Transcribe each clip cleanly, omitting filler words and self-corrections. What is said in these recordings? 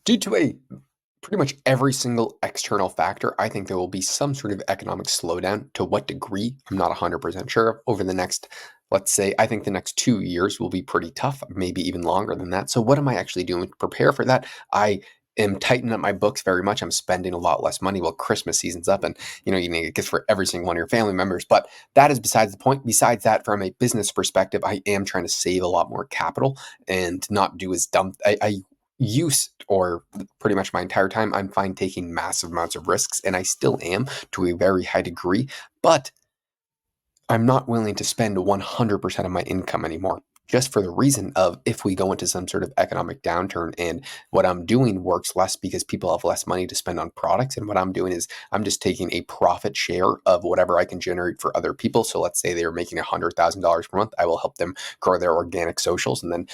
Due to a pretty much every single external factor, I think there will be some sort of economic slowdown. To what degree, I'm not 100% sure of. Over the next, let's say, I think the next 2 years will be pretty tough, maybe even longer than that. So, what am I actually doing to prepare for that? I am tightening up my books very much. I'm spending a lot less money while Christmas season's up, and you need gifts for every single one of your family members. But that is besides the point. Besides that, from a business perspective, I am trying to save a lot more capital and not do as dumb. I used or pretty much my entire time, I'm fine taking massive amounts of risks, and I still am to a very high degree, but I'm not willing to spend 100% of my income anymore. Just for the reason of if we go into some sort of economic downturn and what I'm doing works less because people have less money to spend on products. And what I'm doing is I'm just taking a profit share of whatever I can generate for other people. So let's say they're making $100,000 per month. I will help them grow their organic socials. And then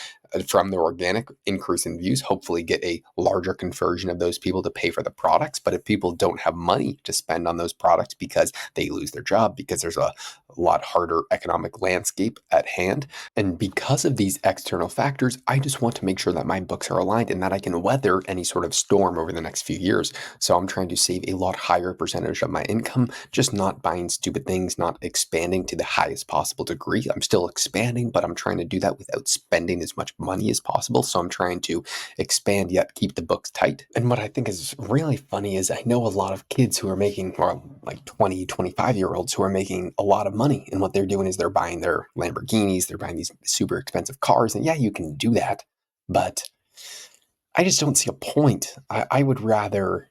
from their organic increase in views, hopefully get a larger conversion of those people to pay for the products. But if people don't have money to spend on those products because they lose their job, because there's a lot harder economic landscape at hand. And because of these external factors, I just want to make sure that my books are aligned and that I can weather any sort of storm over the next few years. So I'm trying to save a lot higher percentage of my income, just not buying stupid things, not expanding to the highest possible degree. I'm still expanding, but I'm trying to do that without spending as much money as possible. So I'm trying to expand yet keep the books tight. And what I think is really funny is I know a lot of kids who are making, or like 20, 25-year-olds who are making a lot of money. And what they're doing is they're buying their Lamborghinis, they're buying these super expensive cars. And yeah, you can do that. But I just don't see a point. I would rather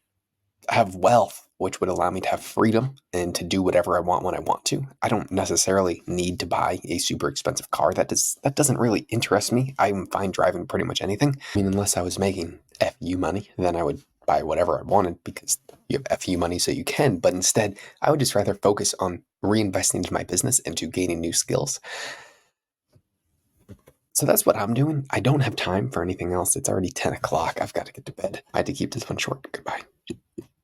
have wealth, which would allow me to have freedom and to do whatever I want when I want to. I don't necessarily need to buy a super expensive car. That doesn't really interest me. I'm fine driving pretty much anything. I mean, unless I was making FU money, then I would buy whatever I wanted because you have FU money so you can. But instead, I would just rather focus on reinvesting into my business and to gaining new skills. So that's what I'm doing. I don't have time for anything else. It's already 10 o'clock. I've got to get to bed. I had to keep this one short. Goodbye.